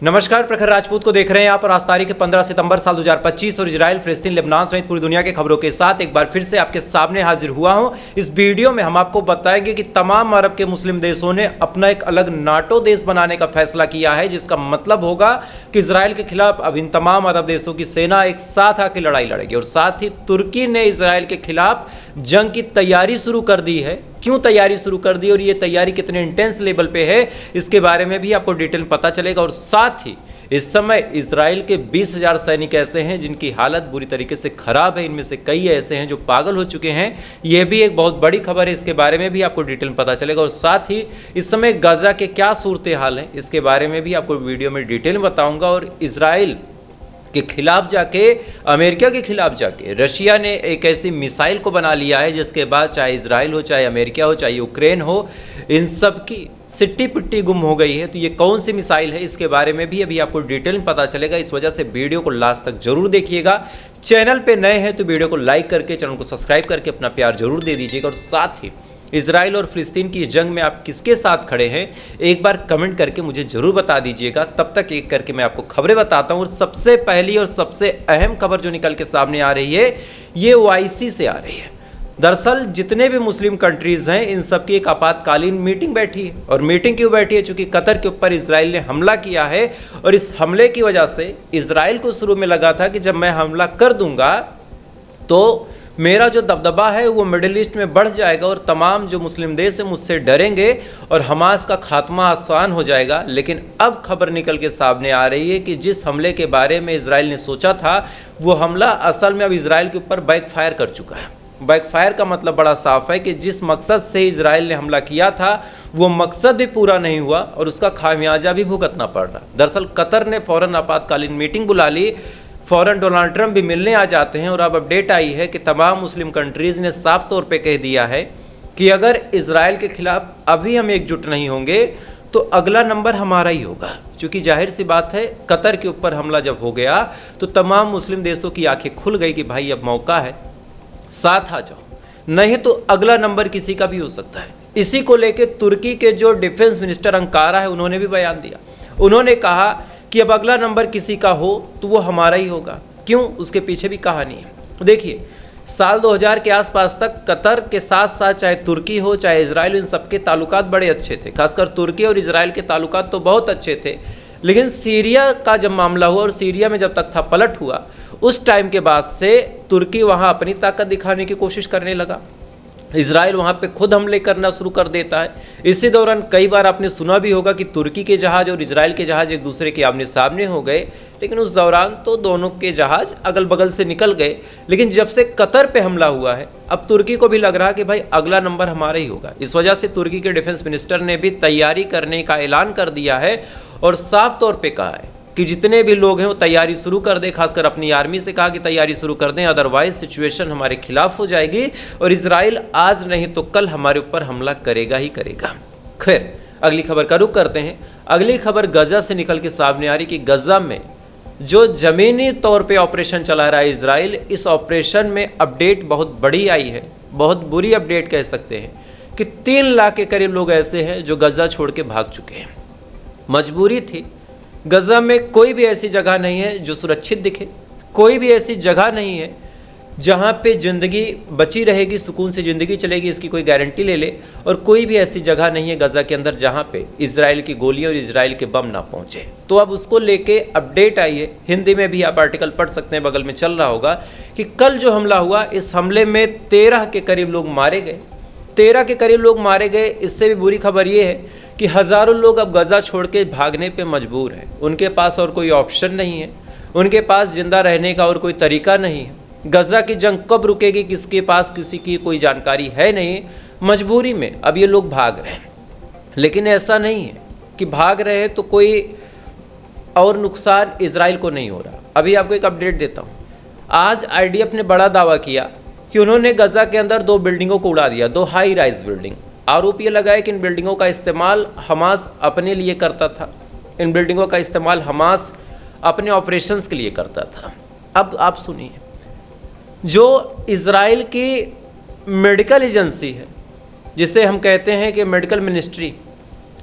नमस्कार, प्रखर राजपूत को देख रहे हैं आप और आज तारीख 15 सितंबर साल 2025 और इजराइल, फिलिस्तीन, लेबनान समेत पूरी दुनिया के खबरों के साथ एक बार फिर से आपके सामने हाजिर हुआ हूं। इस वीडियो में हम आपको बताएंगे कि तमाम अरब के मुस्लिम देशों ने अपना एक अलग नाटो देश बनाने का फैसला किया है, जिसका मतलब होगा कि इजराइल के खिलाफ अब इन तमाम अरब देशों की सेना एक साथ आकर लड़ाई लड़ेगी। और साथ ही तुर्की ने इजराइल के खिलाफ जंग की तैयारी शुरू कर दी है। क्यों तैयारी शुरू कर दी और ये तैयारी कितने इंटेंस लेवल पे है, इसके बारे में भी आपको डिटेल पता चलेगा। और साथ ही इस समय इजराइल के 20,000 सैनिक ऐसे हैं जिनकी हालत बुरी तरीके से खराब है। इनमें से कई ऐसे हैं जो पागल हो चुके हैं। यह भी एक बहुत बड़ी खबर है, इसके बारे में भी आपको डिटेल पता चलेगा। और साथ ही इस समय गाजा के क्या सूरत हाल है, इसके बारे में भी आपको वीडियो में डिटेल बताऊंगा। और इजराइल के खिलाफ जाके, अमेरिका के खिलाफ जाके रशिया ने एक ऐसी मिसाइल को बना लिया है जिसके बाद चाहे इजराइल हो, चाहे अमेरिका हो, चाहे यूक्रेन हो, इन सब की सिट्टी पिट्टी गुम हो गई है। तो ये कौन सी मिसाइल है, इसके बारे में भी अभी आपको डिटेल में पता चलेगा। इस वजह से वीडियो को लास्ट तक जरूर देखिएगा। चैनल पे नए हैं तो वीडियो को लाइक करके, चैनल को सब्सक्राइब करके अपना प्यार जरूर दे दीजिएगा। और साथ ही इजराइल और फिलिस्तीन की जंग में आप किसके साथ खड़े हैं, एक बार कमेंट करके मुझे जरूर बता दीजिएगा। तब तक एक करके मैं आपको खबरें बताता हूं। और सबसे पहली और सबसे अहम खबर जो निकल के सामने आ रही है, ये OIC से आ रही है। दरअसल जितने भी मुस्लिम कंट्रीज हैं, इन सब की एक आपातकालीन मीटिंग बैठी है। और मीटिंग क्यों बैठी है? चूंकि कतर के ऊपर इजराइल ने हमला किया है और इस हमले की वजह से इजराइल को शुरू में लगा था कि जब मैं हमला कर दूंगा तो मेरा जो दबदबा है वो मिडिल ईस्ट में बढ़ जाएगा और तमाम जो मुस्लिम देश है मुझसे डरेंगे और हमास का खात्मा आसान हो जाएगा। लेकिन अब खबर निकल के सामने आ रही है कि जिस हमले के बारे में इजराइल ने सोचा था, वो हमला असल में अब इजराइल के ऊपर बैकफायर कर चुका है। बैकफायर का मतलब बड़ा साफ है कि जिस मकसद से इजराइल ने हमला किया था वो मकसद भी पूरा नहीं हुआ और उसका खामियाजा भी भुगतना पड़ रहा। दरअसल कतर ने फौरन आपातकालीन मीटिंग बुला ली, फौरन डोनाल्ड ट्रंप भी मिलने आ जाते हैं। और अब अपडेट आई है कि तमाम मुस्लिम कंट्रीज़ ने साफ तौर पे कह दिया है कि अगर इजराइल के खिलाफ अभी हम एकजुट नहीं होंगे तो अगला नंबर हमारा ही होगा। क्योंकि जाहिर सी बात है, कतर के ऊपर हमला जब हो गया तो तमाम मुस्लिम देशों की आंखें खुल गई कि भाई अब मौका है, साथ आ जाओ, नहीं तो अगला नंबर किसी का भी हो सकता है। इसी को लेकर तुर्की के जो डिफेंस मिनिस्टर अंकारा है, उन्होंने भी बयान दिया। उन्होंने कहा कि अब अगला नंबर किसी का हो तो वो हमारा ही होगा। क्यों? उसके पीछे भी कहानी है। देखिए, साल 2000 के आसपास तक कतर के साथ साथ चाहे तुर्की हो चाहे इजराइल, इन सबके ताल्लुकात बड़े अच्छे थे। खासकर तुर्की और इजराइल के ताल्लुकात तो बहुत अच्छे थे। लेकिन सीरिया का जब मामला हुआ और सीरिया में जब तक था पलट हुआ, उस टाइम के बाद से तुर्की वहाँ अपनी ताकत दिखाने की कोशिश करने लगा। इजराइल वहाँ पे खुद हमले करना शुरू कर देता है। इसी दौरान कई बार आपने सुना भी होगा कि तुर्की के जहाज़ और इजराइल के जहाज़ एक दूसरे के आमने सामने हो गए। लेकिन उस दौरान तो दोनों के जहाज़ अगल बगल से निकल गए। लेकिन जब से कतर पे हमला हुआ है, अब तुर्की को भी लग रहा कि भाई अगला नंबर हमारा ही होगा। इस वजह से तुर्की के डिफेंस मिनिस्टर ने भी तैयारी करने का ऐलान कर दिया है और साफ तौर पर कहा है कि जितने भी लोग हैं वो तैयारी शुरू कर दें। खासकर अपनी आर्मी से कहा कि तैयारी शुरू कर दें, अदरवाइज सिचुएशन हमारे खिलाफ हो जाएगी और इजराइल आज नहीं तो कल हमारे ऊपर हमला करेगा ही करेगा। खैर, अगली खबर का रुख करते हैं। अगली खबर गजा से निकल के सामने आ रही कि गजा में जो जमीनी तौर पे ऑपरेशन चला रहा है इजराइल, इस ऑपरेशन में अपडेट बहुत बड़ी आई है, बहुत बुरी अपडेट कह सकते हैं कि 3 लाख के करीब लोग ऐसे हैं जो गजा छोड़ के भाग चुके हैं। मजबूरी थी। गजा में कोई भी ऐसी जगह नहीं है जो सुरक्षित दिखे, कोई भी ऐसी जगह नहीं है जहाँ पे ज़िंदगी बची रहेगी, सुकून से ज़िंदगी चलेगी, इसकी कोई गारंटी ले ले। और कोई भी ऐसी जगह नहीं है गजा के अंदर जहाँ पे इजराइल की गोलियाँ और इजराइल के बम ना पहुँचे। तो अब उसको लेके अपडेट आई है। हिंदी में भी आप आर्टिकल पढ़ सकते हैं, बगल में चल रहा होगा कि कल जो हमला हुआ, इस हमले में 13 के करीब लोग मारे गए। 13 के करीब लोग मारे गए। इससे भी बुरी खबर ये है कि हज़ारों लोग अब गजा छोड़ के भागने पे मजबूर हैं। उनके पास और कोई ऑप्शन नहीं है, उनके पास जिंदा रहने का और कोई तरीका नहीं है। गजा की जंग कब रुकेगी, किसके पास किसी की कोई जानकारी है नहीं। मजबूरी में अब ये लोग भाग रहे हैं। लेकिन ऐसा नहीं है कि भाग रहे हैं तो कोई और नुकसान इजराइल को नहीं हो रहा। अभी आपको एक अपडेट देता हूँ। आज IDF ने बड़ा दावा किया कि उन्होंने गजा के अंदर 2 बिल्डिंगों को उड़ा दिया, 2 हाई राइज बिल्डिंग। आरोप ये लगाया कि इन बिल्डिंगों का इस्तेमाल हमास अपने लिए करता था, इन बिल्डिंगों का इस्तेमाल हमास अपने ऑपरेशंस के लिए करता था। अब आप सुनिए, जो इजराइल की मेडिकल एजेंसी है, जिसे हम कहते हैं कि मेडिकल मिनिस्ट्री,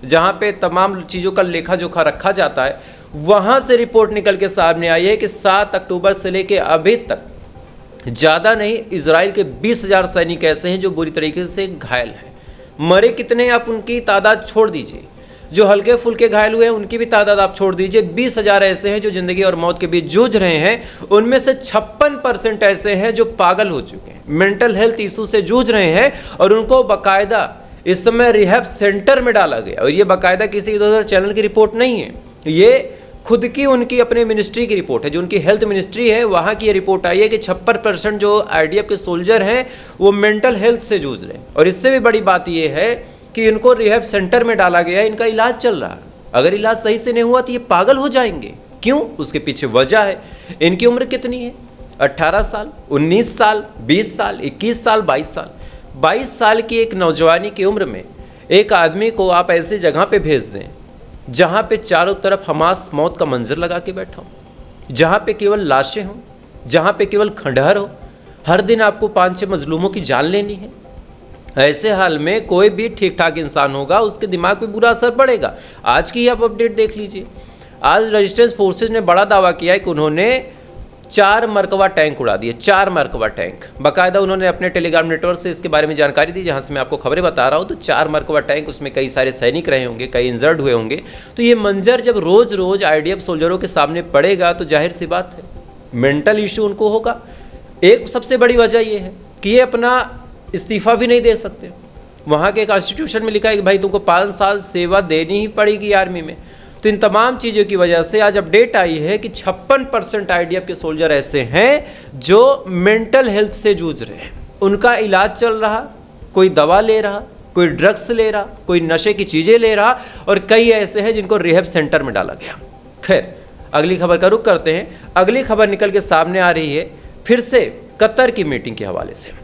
जहाँ पे तमाम चीज़ों का लेखा जोखा रखा जाता है, वहां से रिपोर्ट निकल के सामने आई है कि 7 अक्टूबर से लेके अभी तक ज़्यादा नहीं, इजराइल के 20,000 सैनिक ऐसे हैं जो बुरी तरीके से घायल हैं। मरे कितने आप उनकी तादाद छोड़ दीजिए, जो हल्के फुल्के घायल हुए हैं उनकी भी तादाद आप छोड़ दीजिए, 20,000 ऐसे हैं जो ज़िंदगी और मौत के बीच जूझ रहे हैं। उनमें से 56% ऐसे हैं जो पागल हो चुके हैं, मेंटल हेल्थ इशू से जूझ रहे हैं, और उनको बाकायदा इस समय रिहैब सेंटर में डाला गया। और ये बाकायदा किसी इधर चैनल की रिपोर्ट नहीं है, ये खुद की उनकी अपने मिनिस्ट्री की रिपोर्ट है, जो उनकी हेल्थ मिनिस्ट्री है वहाँ की ये रिपोर्ट आई है कि 56% जो IDF के सोल्जर हैं वो मेंटल हेल्थ से जूझ रहे हैं। और इससे भी बड़ी बात ये है कि इनको रिहैब सेंटर में डाला गया है, इनका इलाज चल रहा है। अगर इलाज सही से नहीं हुआ तो ये पागल हो जाएंगे। क्यों? उसके पीछे वजह है। इनकी उम्र कितनी है? 18 साल, 19 साल, 20 साल, 21 साल, 22 साल। 22 साल की एक नौजवानी की उम्र में एक आदमी को आप ऐसी जगह पे भेज दें जहाँ पे चारों तरफ हमास मौत का मंजर लगा के बैठा हो, जहाँ पे केवल लाशें हों, जहाँ पे केवल खंडहर हो, हर दिन आपको 5-6 मजलूमों की जान लेनी है। ऐसे हाल में कोई भी ठीक ठाक इंसान होगा उसके दिमाग पे बुरा असर पड़ेगा। आज की आप अपडेट देख लीजिए। आज रेजिस्टेंस फोर्सेज ने बड़ा दावा किया है कि उन्होंने 4 मरकवा टैंक उड़ा दिए, 4 मरकवा टैंक। बाकायदा उन्होंने अपने टेलीग्राम नेटवर्क से इसके बारे में जानकारी दी, जहां से मैं आपको खबरें बता रहा हूं। तो 4 मरकवा टैंक, उसमें कई सारे सैनिक रहे होंगे, कई इंजर्ड हुए होंगे। तो ये मंजर जब रोज रोज IDF सोल्जरों के सामने पड़ेगा तो जाहिर सी बात है मेंटल इशू उनको होगा। एक सबसे बड़ी वजह ये है कि ये अपना इस्तीफा भी नहीं दे सकते। वहाँ के कॉन्स्टिट्यूशन में लिखा है कि भाई तुमको 5 साल सेवा देनी ही पड़ेगी आर्मी में। तो इन तमाम चीज़ों की वजह से आज अपडेट आई है कि 56% IDF के सोल्जर ऐसे हैं जो मेंटल हेल्थ से जूझ रहे हैं। उनका इलाज चल रहा, कोई दवा ले रहा, कोई ड्रग्स ले रहा, कोई नशे की चीज़ें ले रहा, और कई ऐसे हैं जिनको रिहैब सेंटर में डाला गया। खैर, अगली खबर का रुख करते हैं। अगली खबर निकल के सामने आ रही है फिर से कतर की मीटिंग के हवाले से।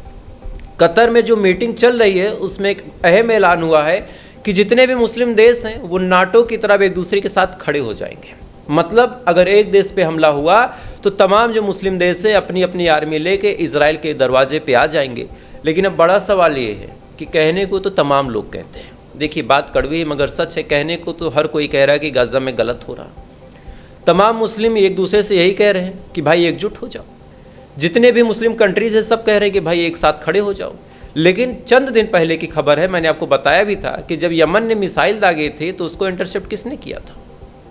कतर में जो मीटिंग चल रही है उसमें एक अहम ऐलान हुआ है कि जितने भी मुस्लिम देश हैं वो नाटो की तरफ एक दूसरे के साथ खड़े हो जाएंगे। मतलब अगर एक देश पे हमला हुआ तो तमाम जो मुस्लिम देश हैं अपनी अपनी आर्मी लेके इजराइल के दरवाजे पे आ जाएंगे। लेकिन अब बड़ा सवाल ये है कि कहने को तो तमाम लोग कहते हैं, देखिए बात कड़वी है मगर सच है, कहने को तो हर कोई कह रहा है कि गाजा में गलत हो रहा। तमाम मुस्लिम एक दूसरे से यही कह रहे हैं कि भाई एकजुट हो जाओ। जितने भी मुस्लिम कंट्रीज हैं सब कह रहे हैं कि भाई एक साथ खड़े हो जाओ। लेकिन चंद दिन पहले की खबर है, मैंने आपको बताया भी था कि जब यमन ने मिसाइल दागे थे तो उसको इंटरसेप्ट किसने किया था?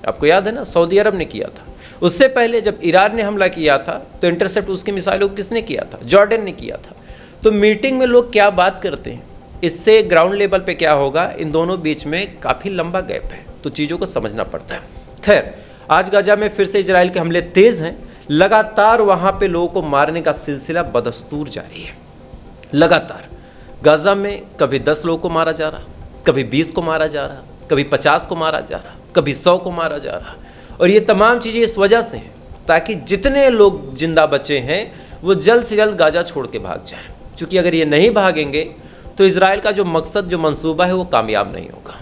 आपको याद है ना, सऊदी अरब ने किया था। उससे पहले जब ईरान ने हमला किया था तो इंटरसेप्ट उसकी मिसाइलों को किसने किया था? जॉर्डन ने किया था। तो मीटिंग में लोग क्या बात करते हैं, इससे ग्राउंड लेवल पे क्या होगा, इन दोनों बीच में काफ़ी लंबा गैप है, तो चीज़ों को समझना पड़ता है। खैर, आज गाजा में फिर से इजराइल के हमले तेज़ हैं। लगातार वहाँ पे लोगों को मारने का सिलसिला बदस्तूर जारी है। लगातार गाजा में कभी 10 लोगों को मारा जा रहा, कभी 20 को मारा जा रहा, कभी 50 को मारा जा रहा, कभी 100 को मारा जा रहा। और ये तमाम चीज़ें इस वजह से हैं ताकि जितने लोग जिंदा बचे हैं वो जल्द से जल्द गाजा छोड़ के भाग जाएं। क्योंकि अगर ये नहीं भागेंगे तो इजराइल का जो मकसद, जो मंसूबा है वो कामयाब नहीं होगा।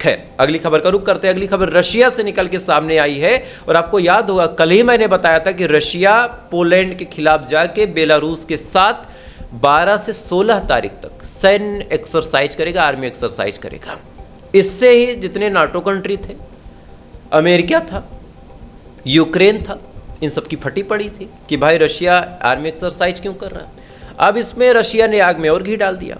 खैर, अगली खबर का रुख करते हैं। अगली खबर रशिया से निकल के सामने आई है। और आपको याद होगा कल ही मैंने बताया था कि रशिया पोलैंड के खिलाफ जाके बेलारूस के साथ 12 से 16 तारीख तक सैन्य एक्सरसाइज करेगा, आर्मी एक्सरसाइज करेगा। इससे ही जितने नाटो कंट्री थे, अमेरिका था, यूक्रेन था, इन सब की फटी पड़ी थी कि भाई रशिया आर्मी एक्सरसाइज क्यों कर रहा है। अब इसमें रशिया ने आग में और घी डाल दिया।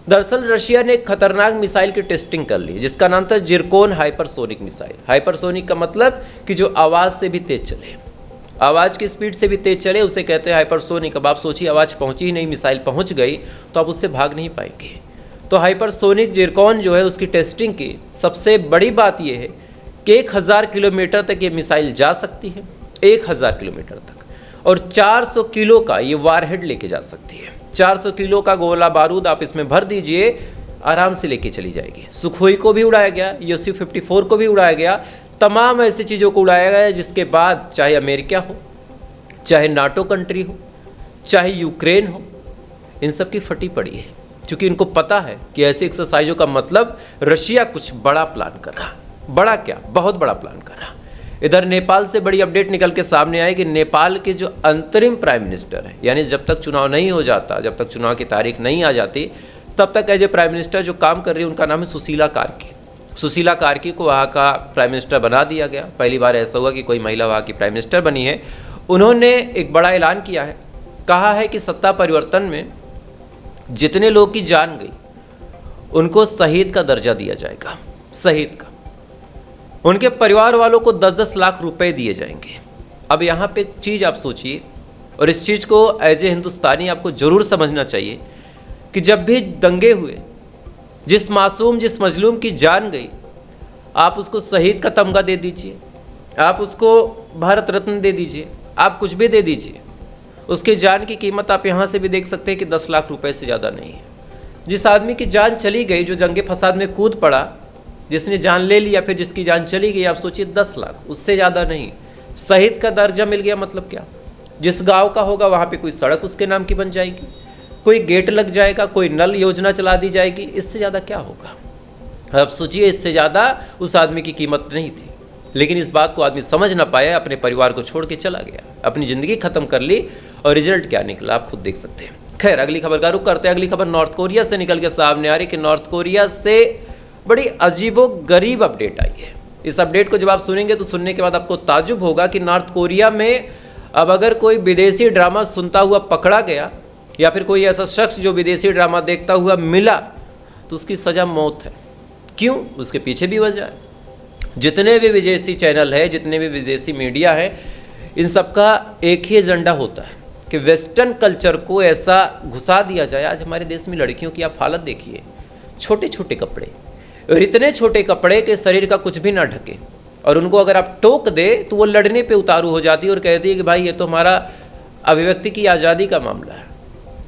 दरअसल रशिया ने एक खतरनाक मिसाइल की टेस्टिंग कर ली जिसका नाम था जिरकोन हाइपरसोनिक मिसाइल। हाइपरसोनिक का मतलब कि जो आवाज़ से भी तेज चले, आवाज़ की स्पीड से भी तेज चले, उसे कहते हैं हाइपरसोनिक। अब आप सोचिए, आवाज़ पहुंची ही नहीं, मिसाइल पहुंच गई तो आप उससे भाग नहीं पाएंगे। तो हाइपरसोनिक जिरकोन जो है उसकी टेस्टिंग की सबसे बड़ी बात यह है कि 1000 किलोमीटर तक ये मिसाइल जा सकती है, 1000 किलोमीटर तक, और 400 किलो का ये वारहेड लेके जा सकती है। 400 किलो का गोला बारूद आप इसमें भर दीजिए, आराम से लेके चली जाएगी। सुखोई को भी उड़ाया गया, Su-54 को भी उड़ाया गया, तमाम ऐसी चीज़ों को उड़ाया गया जिसके बाद चाहे अमेरिका हो, चाहे नाटो कंट्री हो, चाहे यूक्रेन हो, इन सब की फटी पड़ी है। क्योंकि इनको पता है कि ऐसी एक्सरसाइजों का मतलब रशिया कुछ बड़ा प्लान कर रहा। बड़ा क्या, बहुत बड़ा प्लान कर रहा। इधर नेपाल से बड़ी अपडेट निकल के सामने आई कि नेपाल के जो अंतरिम प्राइम मिनिस्टर हैं, यानी जब तक चुनाव नहीं हो जाता, जब तक चुनाव की तारीख नहीं आ जाती, तब तक एज ए प्राइम मिनिस्टर जो काम कर रही है उनका नाम है सुशीला कार्के। सुशीला कार्की को वहाँ का प्राइम मिनिस्टर बना दिया गया। पहली बार ऐसा हुआ कि कोई महिला वहाँ की प्राइम मिनिस्टर बनी है। उन्होंने एक बड़ा ऐलान किया है, कहा है कि सत्ता परिवर्तन में जितने लोग की जान गई उनको शहीद का दर्जा दिया जाएगा, शहीद का। उनके परिवार वालों को 10-10 लाख रुपए दिए जाएंगे। अब यहाँ पे एक चीज़ आप सोचिए, और इस चीज़ को एज ए हिंदुस्तानी आपको ज़रूर समझना चाहिए कि जब भी दंगे हुए, जिस मासूम, जिस मजलूम की जान गई, आप उसको शहीद का तमगा दे दीजिए, आप उसको भारत रत्न दे दीजिए, आप कुछ भी दे दीजिए, उसकी जान की कीमत आप यहाँ से भी देख सकते हैं कि 10 लाख रुपए से ज़्यादा नहीं है। जिस आदमी की जान चली गई, जो दंगे फसाद में कूद पड़ा, जिसने जान ले लिया, फिर जिसकी जान चली गई, आप सोचिए 10 लाख, उससे ज़्यादा नहीं। शहीद का दर्जा मिल गया मतलब क्या? जिस गांव का होगा वहाँ पे कोई सड़क उसके नाम की बन जाएगी, कोई गेट लग जाएगा, कोई नल योजना चला दी जाएगी। इससे ज़्यादा क्या होगा? अब सोचिए, इससे ज़्यादा उस आदमी की कीमत नहीं थी। लेकिन इस बात को आदमी समझ ना पाया, अपने परिवार को छोड़ के चला गया, अपनी ज़िंदगी ख़त्म कर ली, और रिजल्ट क्या निकला आप खुद देख सकते हैं। खैर, अगली खबर का रुख करते हैं। अगली खबर नॉर्थ कोरिया से निकल के सामने आ रही कि नॉर्थ कोरिया से बड़ी अजीबोगरीब अपडेट आई है। इस अपडेट को जब आप सुनेंगे तो सुनने के बाद आपको ताजुब होगा कि नॉर्थ कोरिया में अब अगर कोई विदेशी ड्रामा सुनता हुआ पकड़ा गया, या फिर कोई ऐसा शख्स जो विदेशी ड्रामा देखता हुआ मिला, तो उसकी सज़ा मौत है। क्यों? उसके पीछे भी वजह है। जितने भी विदेशी चैनल है, जितने भी विदेशी मीडिया है, इन सबका एक ही एजेंडा होता है कि वेस्टर्न कल्चर को ऐसा घुसा दिया जाए। आज हमारे देश में लड़कियों की आप हालत देखिए, छोटे छोटे कपड़े, और इतने छोटे कपड़े के शरीर का कुछ भी ना ढके, और उनको अगर आप टोक दे तो वो लड़ने पे उतारू हो जाती है और कहती है कि भाई ये तो हमारा अभिव्यक्ति की आज़ादी का मामला है।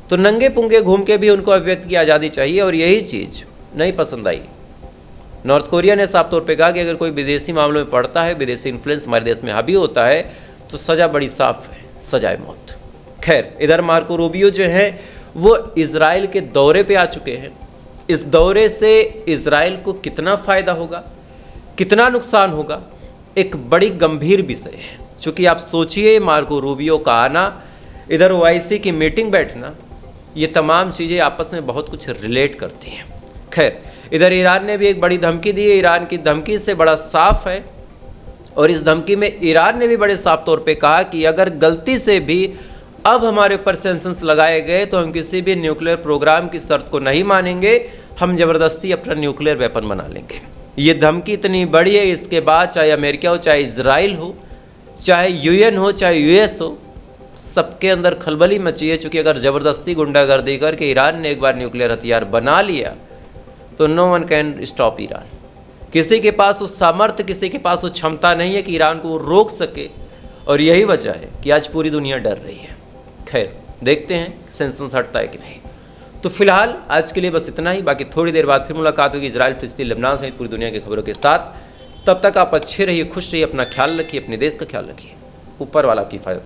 तो नंगे पुंगे घूम के भी उनको अभिव्यक्ति की आज़ादी चाहिए, और यही चीज़ नहीं पसंद आई। नॉर्थ कोरिया ने साफ तौर पे कहा कि अगर कोई विदेशी मामलों में पड़ता है, विदेशी इन्फ्लुएंस हमारे देश में हावी होता है, तो सज़ा बड़ी साफ है, सजाए मौत। खैर, इधर मार्को रूबियो जो है वो इजराइल के दौरे पे आ चुके हैं। इस दौरे से इजराइल को कितना फ़ायदा होगा, कितना नुकसान होगा, एक बड़ी गंभीर विषय है। चूँकि आप सोचिए, मार्को रूबियो का आना, इधर ओआईसी की मीटिंग बैठना, ये तमाम चीज़ें आपस में बहुत कुछ रिलेट करती हैं। खैर, इधर ईरान ने भी एक बड़ी धमकी दी है। ईरान की धमकी से बड़ा साफ है, और इस धमकी में ईरान ने भी बड़े साफ तौर पे कहा कि अगर गलती से भी अब हमारे ऊपर सैंक्शंस लगाए गए तो हम किसी भी न्यूक्लियर प्रोग्राम की शर्त को नहीं मानेंगे, हम ज़बरदस्ती अपना न्यूक्लियर वेपन बना लेंगे। ये धमकी इतनी बड़ी है, इसके बाद चाहे अमेरिका हो, चाहे इजराइल हो, चाहे यूएन हो, चाहे यूएस हो, सबके अंदर खलबली मची है। चूँकि अगर ज़बरदस्ती गुंडागर्दी करके ईरान ने एक बार न्यूक्लियर हथियार बना लिया तो no one can stop Iran. किसी के पास वो सामर्थ्य, किसी के पास वो क्षमता नहीं है कि ईरान को रोक सके, और यही वजह है कि आज पूरी दुनिया डर रही है। खैर, देखते हैं सैंक्शंस हटता है कि नहीं। तो फिलहाल आज के लिए बस इतना ही। बाकी थोड़ी देर बाद फिर मुलाकात होगी इजराइल, फिलिस्तीन, लेबनान सहित पूरी दुनिया की खबरों के साथ। तब तक आप अच्छे रहिए, खुश रहिए, अपना ख्याल रखिए, अपने देश का ख्याल रखिए। ऊपर वाला आपकी हिफाजत।